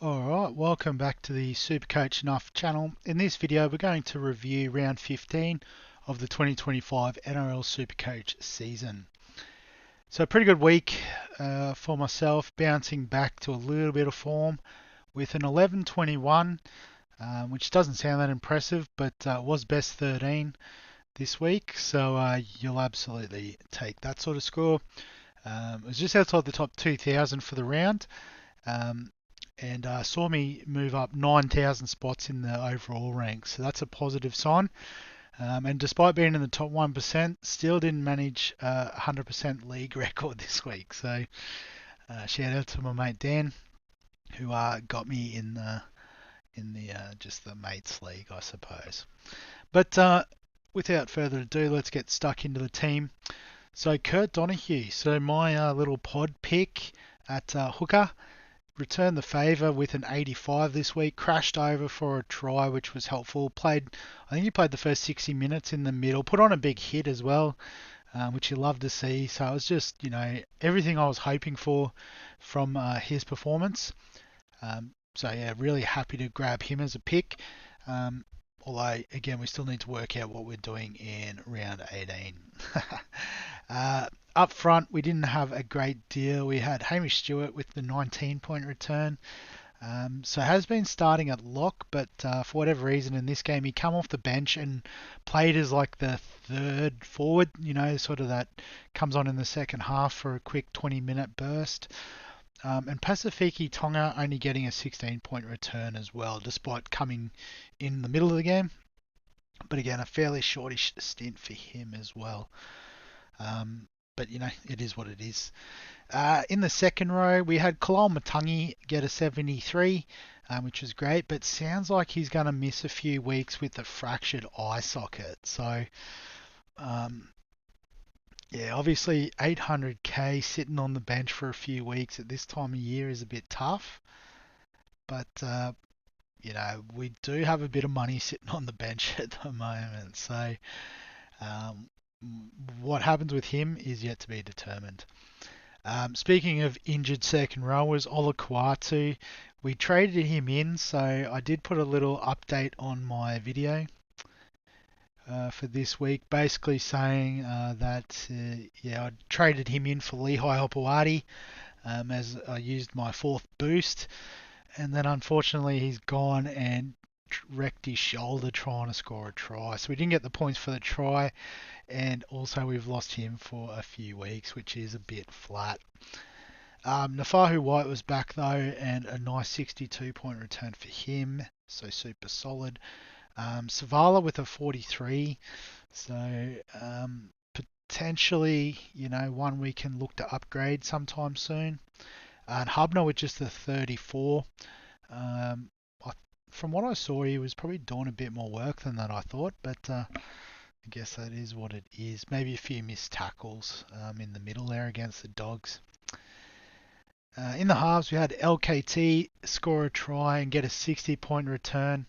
Alright, welcome back to the Supercoach Enough channel. In this video we're going to review round 15 of the 2025 NRL Supercoach season. So pretty good week for myself, bouncing back to a little bit of form with an 11-21, which doesn't sound that impressive, but was best 13 this week, so you'll absolutely take that sort of score. It was just outside the top 2,000 for the round. And saw me move up 9,000 spots in the overall ranks. So that's a positive sign. And despite being in the top 1%, still didn't manage a 100% league record this week. So shout out to my mate Dan, who got me in the just the mates league, I suppose. But without further ado, let's get stuck into the team. So Kurt Donahue, so my little pod pick at hooker, returned the favour with an 85 this week, crashed over for a try, which was helpful. I think he played the first 60 minutes in the middle, put on a big hit as well, which you love to see. So it was just, everything I was hoping for from his performance. So yeah, really happy to grab him as a pick. Although, again, we still need to work out what we're doing in round 18. Up front, we didn't have a great deal. We had Hamish Stewart with the 19-point return. So has been starting at lock, but for whatever reason in this game, he come off the bench and played as like the third forward, sort of that comes on in the second half for a quick 20-minute burst. And Pasifiki Tonga only getting a 16-point return as well, despite coming in the middle of the game. But again, a fairly shortish stint for him as well. But it is what it is. In the second row, we had Kalal Matangi get a 73, which was great, but sounds like he's going to miss a few weeks with the fractured eye socket. So, yeah, obviously 800k sitting on the bench for a few weeks at this time of year is a bit tough. But, we do have a bit of money sitting on the bench at the moment. So, what happens with him is yet to be determined. Speaking of injured second rowers, Ola Kuatu, we traded him in, so I did put a little update on my video for this week, basically saying that I traded him in for Lehigh Hopewadi as I used my fourth boost, and then unfortunately he's gone and wrecked his shoulder trying to score a try, so we didn't get the points for the try, and also we've lost him for a few weeks, which is a bit flat. Nafahu White was back though, and a nice 62-point return for him, so super solid. Savala with a 43, so potentially one we can look to upgrade sometime soon. And Hubner with just a 34. From what I saw, he was probably doing a bit more work than that, I thought, but I guess that is what it is. Maybe a few missed tackles in the middle there against the Dogs. In the halves, we had LKT score a try and get a 60-point return.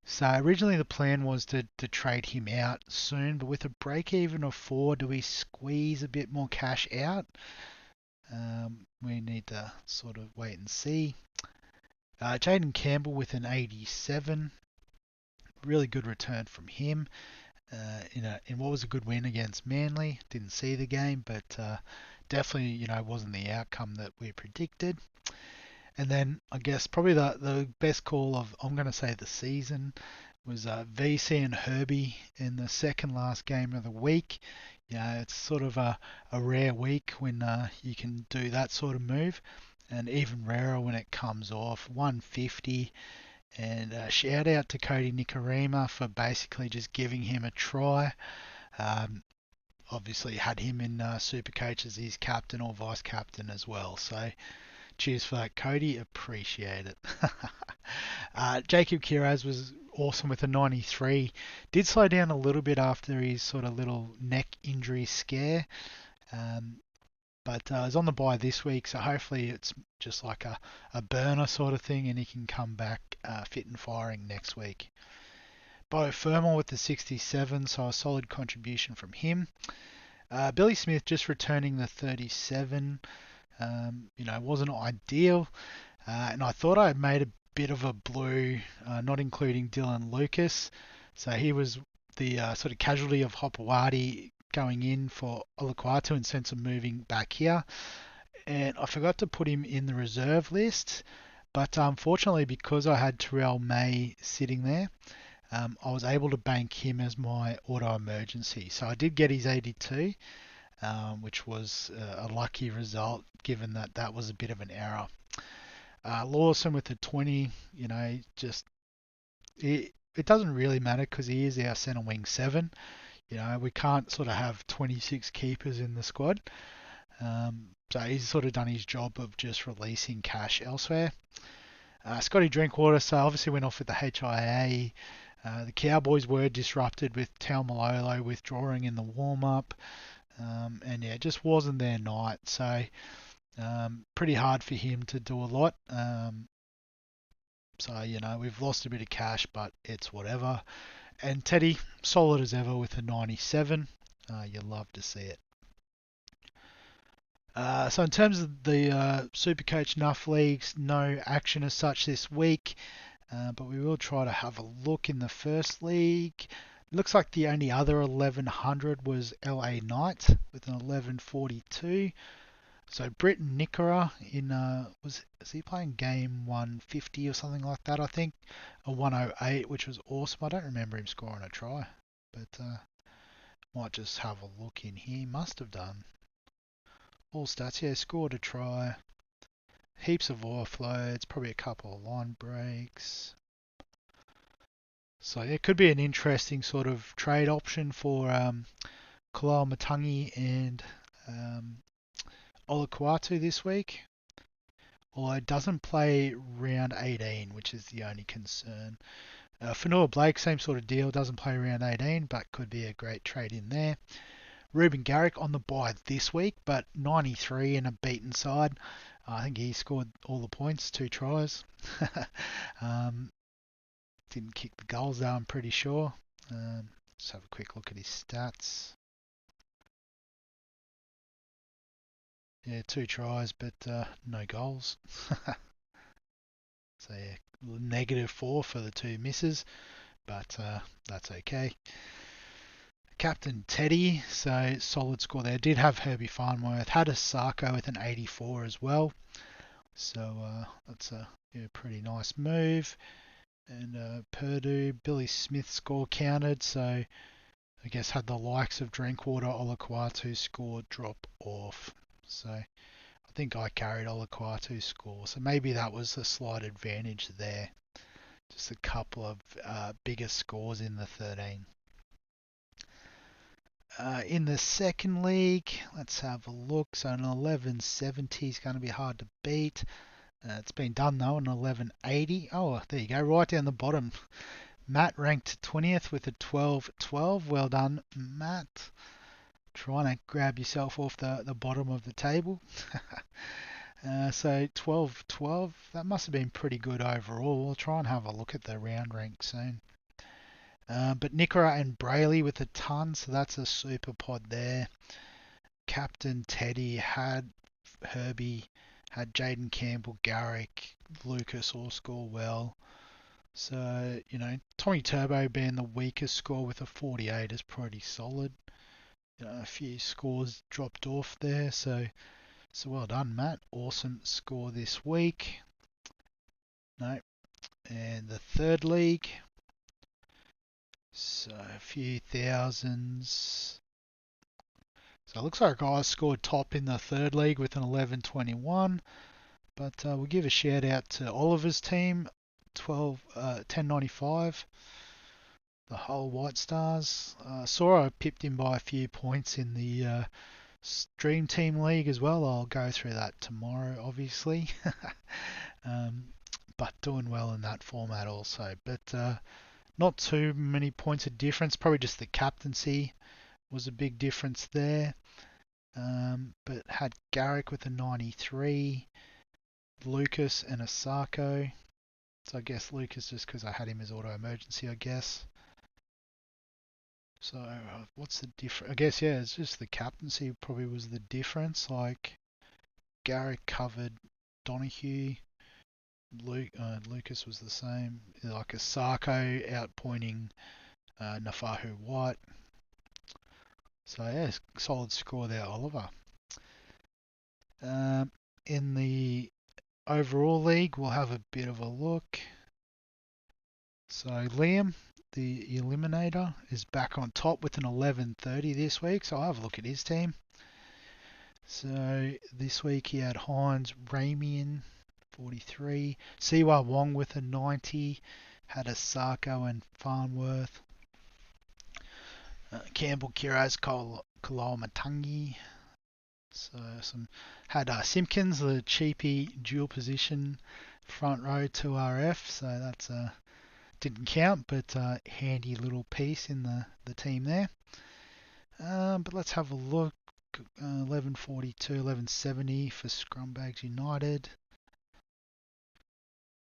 So originally the plan was to trade him out soon, but with a break-even of 4, do we squeeze a bit more cash out? We need to sort of wait and see. Jaden Campbell with an 87. Really good return from him in what was a good win against Manly. Didn't see the game, but definitely wasn't the outcome that we predicted. And then I guess probably the best call of, I'm going to say, the season was VC and Herbie in the second last game of the week. It's sort of a rare week when you can do that sort of move, and even rarer when it comes off. 150, and shout out to Cody Nikarima for basically just giving him a try. Obviously had him in Supercoach as his captain or vice captain as well, so cheers for that, Cody. Appreciate it. Jacob Kiraz was awesome with a 93. Did slow down a little bit after his sort of little neck injury scare. But he's on the bye this week, so hopefully it's just like a burner sort of thing and he can come back fit and firing next week. Bo Firmal with the 67, so a solid contribution from him. Billy Smith just returning the 37. Wasn't ideal. And I thought I had made a bit of a blue, not including Dylan Lucas. So he was the sort of casualty of Hopewadi going in for Olaquatu and sense of moving back here. And I forgot to put him in the reserve list. But unfortunately, because I had Terrell May sitting there, I was able to bank him as my auto emergency. So I did get his 82, which was a lucky result given that that was a bit of an error. Lawson with the 20, it doesn't really matter because he is our centre wing 7. We can't sort of have 26 keepers in the squad. So he's sort of done his job of just releasing cash elsewhere. Scotty Drinkwater, so obviously went off with the HIA. The Cowboys were disrupted with Taumalolo withdrawing in the warm-up. And yeah, it just wasn't their night. So pretty hard for him to do a lot. We've lost a bit of cash, but it's whatever. And Teddy, solid as ever with a 97. You love to see it. So in terms of the Supercoach Nuff Leagues, no action as such this week, but we will try to have a look in the first league. Looks like the only other 1100 was LA Knight with an 1142. So Britton Nickera in was he playing game 150 or something like that? I think a 108, which was awesome. I don't remember him scoring a try, but might just have a look in here. Must have done. All stats, yeah, scored a try. Heaps of offloads, probably a couple of line breaks. So it could be an interesting sort of trade option for Kalal Matangi and Olaquatu this week. Although it doesn't play round 18, which is the only concern. Fanua Blake, same sort of deal, doesn't play round 18, but could be a great trade in there. Ruben Garrick on the bye this week, but 93 in a beaten side. I think he scored all the points, 2 tries. Didn't kick the goals though, I'm pretty sure. Let's have a quick look at his stats. Yeah, 2 tries, but no goals. So yeah, -4 for the 2 misses, but that's okay. Captain Teddy, so solid score there. Did have Herbie Farnworth, had a Sarko with an 84 as well. So that's a pretty nice move. And Purdue, Billy Smith score counted, so I guess had the likes of Drinkwater, Olaquatu score drop off. So I think I carried Olaquatu's score, so maybe that was a slight advantage there. Just a couple of bigger scores in the 13. In the second league, let's have a look. So an 1170 is going to be hard to beat. It's been done though, an 1180. Oh, there you go, right down the bottom. Matt ranked 20th with a 1212. Well done, Matt. Trying to grab yourself off the bottom of the table. So 1212, that must have been pretty good overall. We'll try and have a look at the round rank soon. But Nickera and Brayley with a ton, so that's a super pod there. Captain Teddy had Herbie, had Jaden Campbell, Garrick, Lucas all score well. So, Tommy Turbo being the weakest score with a 48 is pretty solid. A few scores dropped off there, so well done, Matt. Awesome score this week. No. And the third league. So a few thousands. So it looks like I scored top in the third league with an 1121. But we'll give a shout out to Oliver's team, 1095. The whole White Stars. Saw I pipped him by a few points in the Dream Team League as well. I'll go through that tomorrow, obviously. But doing well in that format also. But not too many points of difference. Probably just the captaincy was a big difference there. But had Garrick with a 93, Lucas and a Sarko. So I guess Lucas just because I had him as auto emergency, I guess. So what's the difference? I guess, yeah, it's just the captaincy probably was the difference. Like Garrick covered Donahue. Lucas was the same. Like a Sarko outpointing Nafahu White. So yeah, solid score there, Oliver. Um, in the overall league, we'll have a bit of a look. So Liam, the Eliminator, is back on top with an 11.30 this week. So I'll have a look at his team. So this week he had Hines, Ramian, 43, Siwa Wong with a 90, had a Sarko and Farnworth, Campbell, Kiraz, Kalal Matangi. So some had Simpkins, the cheapy dual position front row 2RF. So that's didn't count, but handy little piece in the team there. But let's have a look. 1142, 1170 for Scrumbags United.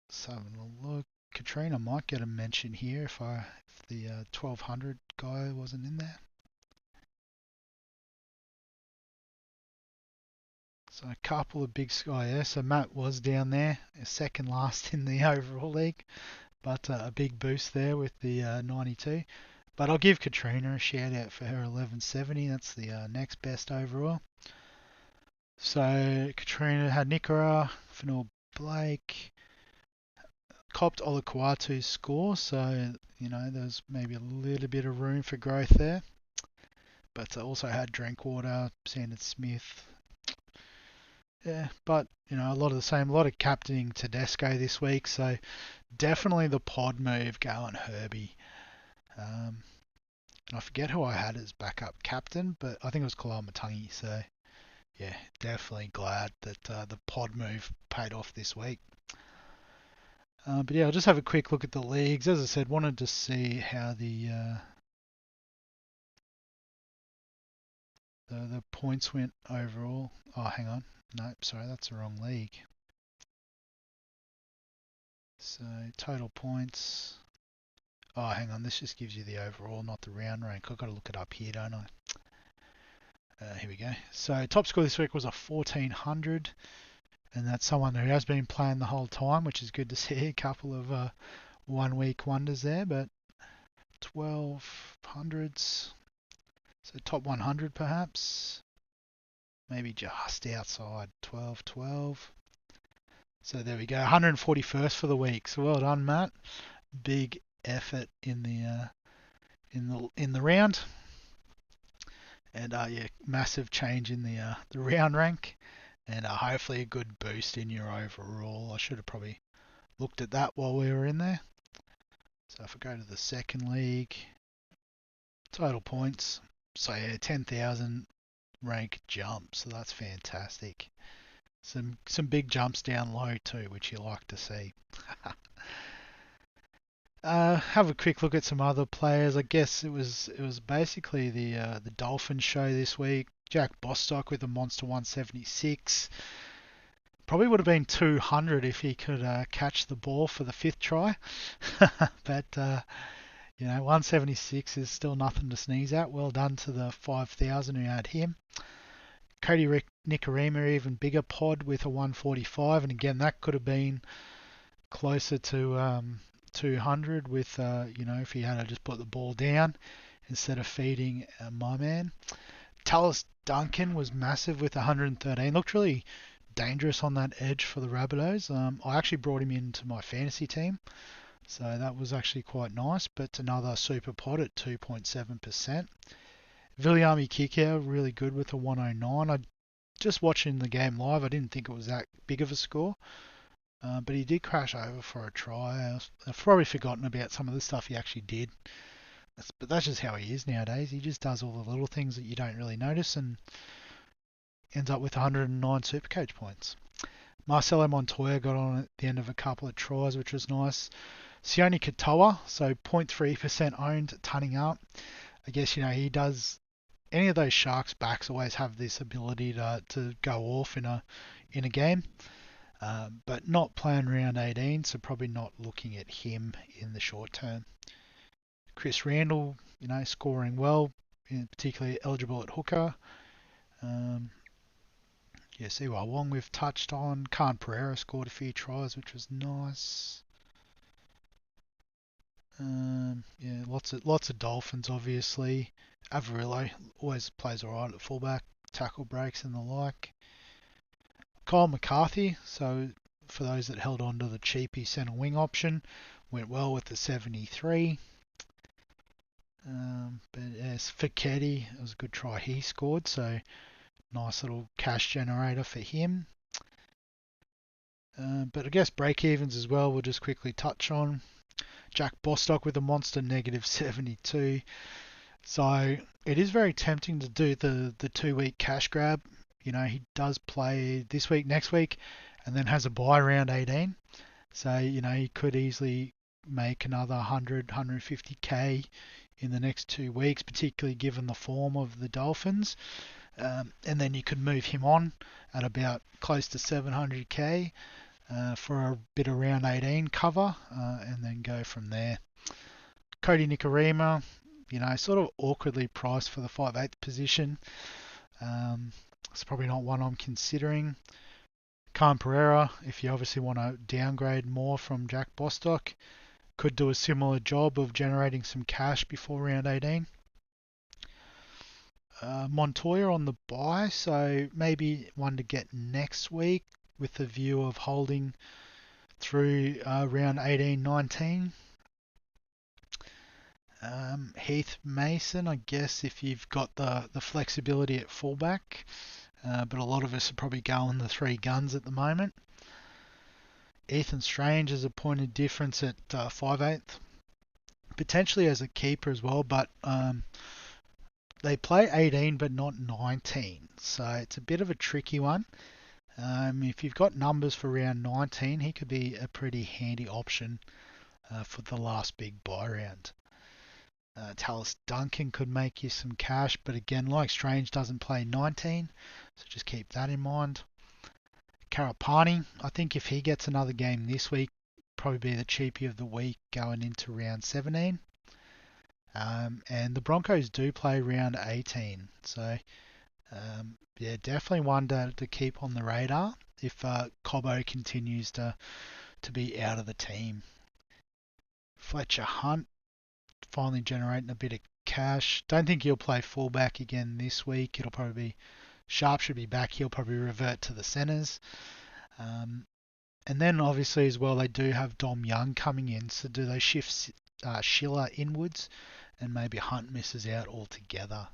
Let's have a look. Katrina might get a mention here if the 1200 guy wasn't in there. So a couple of big sky there. So Matt was down there, second last in the overall league, but a big boost there with the 92. But I'll give Katrina a shout out for her 1170. That's the next best overall. So Katrina had Nicara, Fanor Blake, copped Olakuatu's score, so there's maybe a little bit of room for growth there. But also had Drinkwater, Sandon Smith. Yeah, but a lot of the same, a lot of captaining Tedesco this week, so definitely the pod move going Herbie. And I forget who I had as backup captain, but I think it was Kalal Matangi. So yeah, definitely glad that the pod move paid off this week. But yeah, I'll just have a quick look at the leagues. As I said, wanted to see how the points went overall. Oh, hang on. No, sorry, that's the wrong league. So total points. Oh, hang on. This just gives you the overall, not the round rank. I've got to look it up here, don't I? Here we go. So top score this week was a 1400, and that's someone who has been playing the whole time, which is good to see. A couple of 1 week wonders there, but 1200s. So top 100 perhaps. Maybe just outside 1212. So there we go. 141st for the week. So well done, Matt. Big effort in the round. And yeah, massive change in the round rank, and hopefully a good boost in your overall. I should have probably looked at that while we were in there. So if I go to the second league, total points. So yeah, 10,000 rank jump. So that's fantastic. Some big jumps down low too, which you like to see. Have a quick look at some other players. I guess it was basically the Dolphins show this week. Jack Bostock with a monster 176. Probably would have been 200 if he could catch the ball for the fifth try. But 176 is still nothing to sneeze at. Well done to the 5,000 who had him. Cody Nicarima, even bigger pod with a 145, and again that could have been closer to 200 with if he had to just put the ball down instead of feeding my man. Tallis Duncan was massive with 113. Looked really dangerous on that edge for the Rabbitohs. I actually brought him into my fantasy team, so that was actually quite nice. But another super pod at 2.7%. Viliami Kikau really good with a 109. I just watching the game live, I didn't think it was that big of a score. But he did crash over for a try. I've probably forgotten about some of the stuff he actually did. But that's just how he is nowadays. He just does all the little things that you don't really notice and ends up with 109 Supercoach points. Marcelo Montoya got on at the end of a couple of tries, which was nice. Sione Katoa, so 0.3% owned, tunning up. I guess, he does. Any of those Sharks backs always have this ability to go off in a game. But not playing round 18, so probably not looking at him in the short term. Chris Randall, scoring well, particularly eligible at hooker. Siwa Wong we've touched on. Khan Pereira scored a few tries, which was nice. Lots of Dolphins, obviously. Avarillo always plays alright at fullback, tackle breaks and the like. Kyle McCarthy, so for those that held on to the cheapy centre wing option, went well with the 73. But as for Keddy, it was a good try he scored, so nice little cash generator for him. But I guess break-evens as well, we'll just quickly touch on. Jack Bostock with a monster negative 72. So it is very tempting to do the 2-week cash grab. He does play this week, next week, and then has a bye round 18. So, he could easily make another 100, 150k in the next 2 weeks, particularly given the form of the Dolphins. And then you could move him on at about close to 700k for a bit of round 18 cover, and then go from there. Cody Nikorima, sort of awkwardly priced for the 5/8 position. It's probably not one I'm considering. Khan Pereira, if you obviously want to downgrade more from Jack Bostock, could do a similar job of generating some cash before round 18. Montoya on the buy, so maybe one to get next week with the view of holding through round 18-19. Heath Mason, I guess if you've got the flexibility at fullback, but a lot of us are probably going the 3 guns at the moment. Ethan Strange is a point of difference at 5/8, potentially as a keeper as well, but they play 18 but not 19, so it's a bit of a tricky one. If you've got numbers for round 19, he could be a pretty handy option for the last big buy round. Tallis Duncan could make you some cash, but again, like Strange, doesn't play 19, so just keep that in mind. Karapani, I think if he gets another game this week, probably be the cheapie of the week going into round 17. And the Broncos do play round 18, so definitely one to keep on the radar if Cobbo continues to be out of the team. Fletcher Hunt finally generating a bit of cash. Don't think he'll play fullback again this week. It'll probably be Sharp should be back. He'll probably revert to the centres. And then obviously as well they do have Dom Young coming in. So do they shift Schiller inwards and maybe Hunt misses out altogether?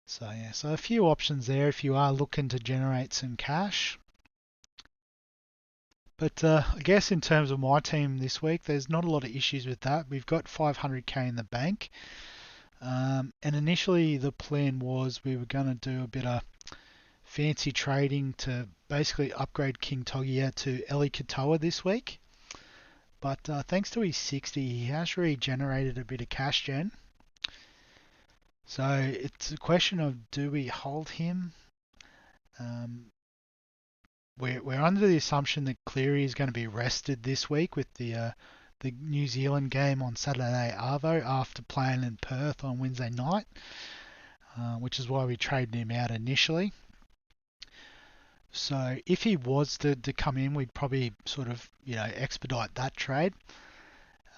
So so a few options there if you are looking to generate some cash. But I guess in terms of my team this week, there's not a lot of issues with that. We've got 500k in the bank. And initially the plan was we were going to do a bit of fancy trading to basically upgrade King Togia to Eli Katoa this week. But thanks to his 60, he has regenerated a bit of cash gen. So it's a question of do we hold him? We're under the assumption that Cleary is going to be rested this week with the New Zealand game on Saturday Arvo after playing in Perth on Wednesday night, which is why we traded him out initially. So if he was to come in, we'd probably sort of expedite that trade.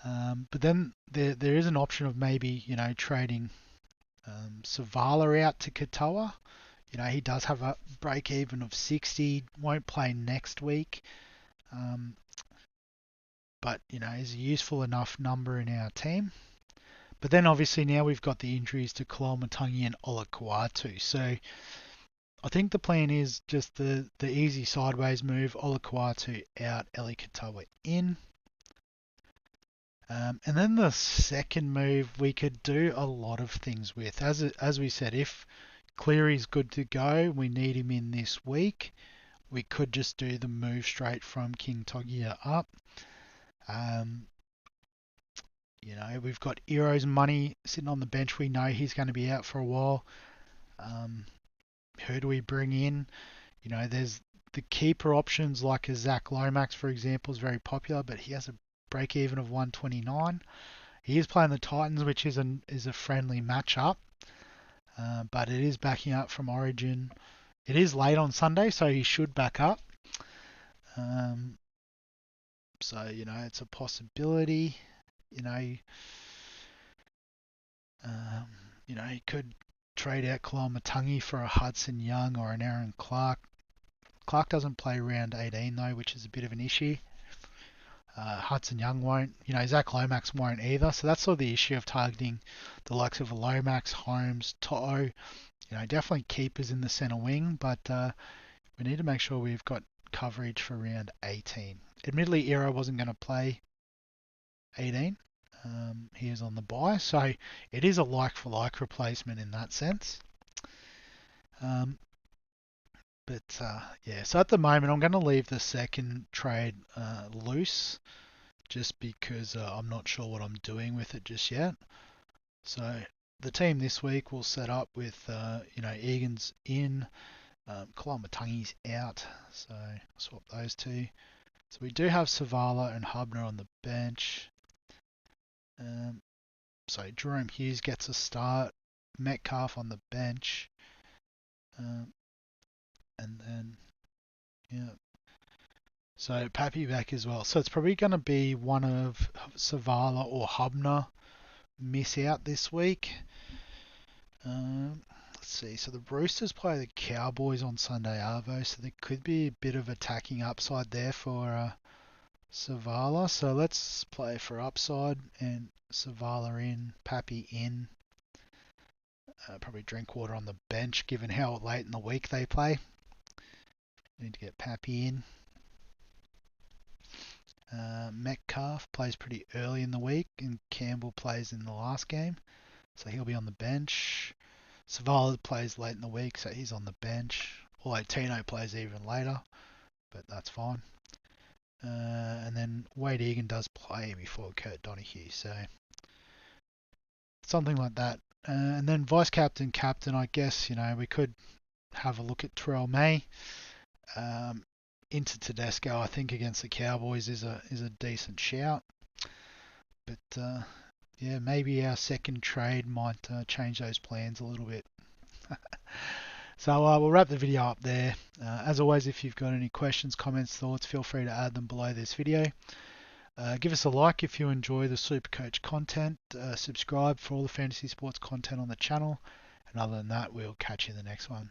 But then there is an option of maybe trading Savala out to Katoa. He does have a break even of 60, won't play next week. But is a useful enough number in our team. But then obviously now we've got the injuries to Koloamatangi and Olakuatu. So I think the plan is just the easy sideways move, Olakuatu out, Eli Katoa in. And then the second move we could do a lot of things with. As we said, if Cleary's good to go, we need him in this week, we could just do the move straight from King Togia up. We've got Ero's money sitting on the bench. We know he's going to be out for a while. Who do we bring in? There's the keeper options like a Zach Lomax, for example, is very popular, but he has a break even of 129. He is playing the Titans, which is a friendly matchup, but it is backing up from Origin. It is late on Sunday, so he should back up. So it's a possibility. You know, you could trade out Kalamatangi for a Hudson Young or an Aaron Clark. Clark doesn't play round 18 though, which is a bit of an issue. Hudson Young won't. Zach Lomax won't either. So that's sort of the issue of targeting the likes of Lomax, Holmes, To'o. Definitely keepers in the centre wing, but we need to make sure we've got coverage for round 18. Admittedly, Iro wasn't going to play 18. He is on the bye, so it is a like-for-like replacement in that sense. Yeah, so at the moment I'm going to leave the second trade loose just because I'm not sure what I'm doing with it just yet. So the team this week will set up with, Egan's in, Kalamatangi's out, so swap those two. So we do have Savala and Hubner on the bench. So Jerome Hughes gets a start, Metcalf on the bench, and then so Pappy back as well. So it's probably going to be one of Savala or Hubner miss out this week. Let's see. So the Roosters play the Cowboys on Sunday Arvo, so there could be a bit of attacking upside there for Savala. So let's play for upside and Savala in, Pappy in. Probably Drinkwater on the bench, given how late in the week they play. Need to get Pappy in. Metcalf plays pretty early in the week, and Campbell plays in the last game, so he'll be on the bench. Savala plays late in the week, so he's on the bench. Although Tino plays even later, but that's fine. And then Wade Egan does play before Kurt Donahue, so something like that. And then vice captain, captain, I guess we could have a look at Terrell May. Into Tedesco, I think against the Cowboys is a decent shout. But yeah, maybe our second trade might change those plans a little bit. So we'll wrap the video up there. As always, if you've got any questions, comments, thoughts, feel free to add them below this video. Give us a like if you enjoy the Supercoach content. Subscribe for all the fantasy sports content on the channel. And other than that, we'll catch you in the next one.